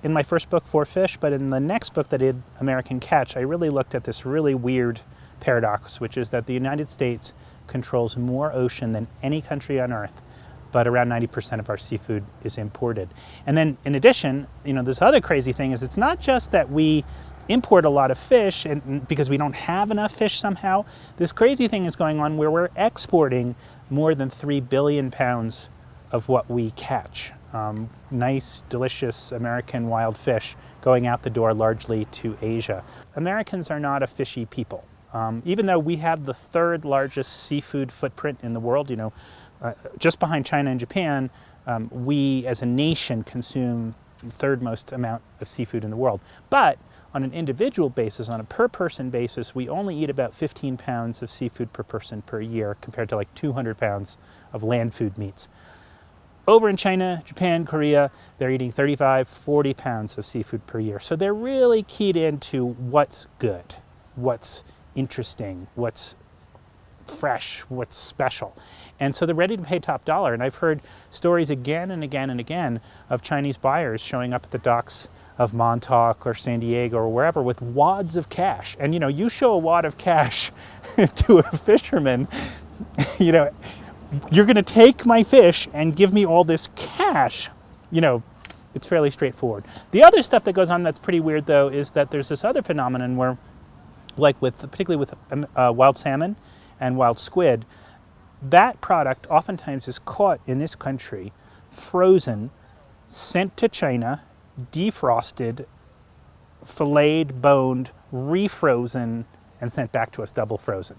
in my first book, For Fish, but in the next book that I did, American Catch, I really looked at this really weird paradox, which is that the United States controls more ocean than any country on earth, but around 90% of our seafood is imported. And then in addition, this other crazy thing is it's not just that we import a lot of fish and because we don't have enough fish somehow. This crazy thing is going on where we're exporting more than 3 billion pounds of what we catch. Nice, delicious American wild fish going out the door largely to Asia. Americans are not a fishy people. Even though we have the third largest seafood footprint in the world, just behind China and Japan, we as a nation consume the third most amount of seafood in the world. But on an individual basis, on a per person basis, we only eat about 15 pounds of seafood per person per year compared to like 200 pounds of land food meats. Over in China, Japan, Korea, they're eating 35, 40 pounds of seafood per year. So they're really keyed into what's good, what's interesting, what's fresh, what's special. And so they're ready to pay top dollar. And I've heard stories again and again and again of Chinese buyers showing up at the docks of Montauk or San Diego or wherever with wads of cash. And you show a wad of cash to a fisherman, you're going to take my fish and give me all this cash. It's fairly straightforward. The other stuff that goes on that's pretty weird, though, is that there's this other phenomenon where, particularly with wild salmon and wild squid, that product oftentimes is caught in this country, frozen, sent to China, defrosted, filleted, boned, refrozen, and sent back to us double frozen.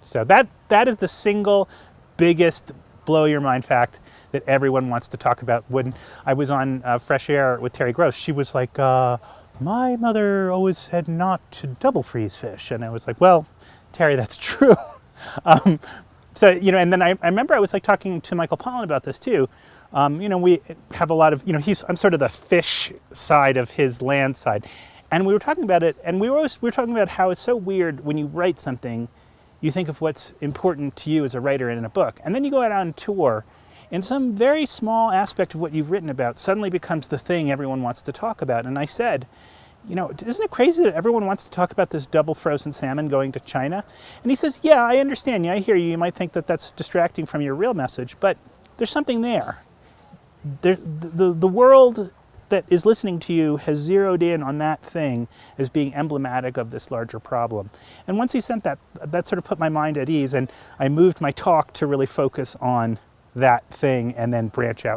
So that is the single biggest blow your mind fact that everyone wants to talk about. When I was on Fresh Air with Terry Gross, she was like, my mother always said not to double freeze fish. And I was like, well, Terry, that's true. So, and then I remember I was like talking to Michael Pollan about this too. We have a lot of, I'm sort of the fish side of his land side. And we were talking about it, and we were talking about how it's so weird when you write something, you think of what's important to you as a writer in a book. And then you go out on tour, and some very small aspect of what you've written about suddenly becomes the thing everyone wants to talk about. And I said, isn't it crazy that everyone wants to talk about this double frozen salmon going to China? And he says, yeah, I understand you. I hear you. You might think that that's distracting from your real message, but there's something there. The world that is listening to you has zeroed in on that thing as being emblematic of this larger problem. And once he sent that sort of put my mind at ease, and I moved my talk to really focus on that thing and then branch out.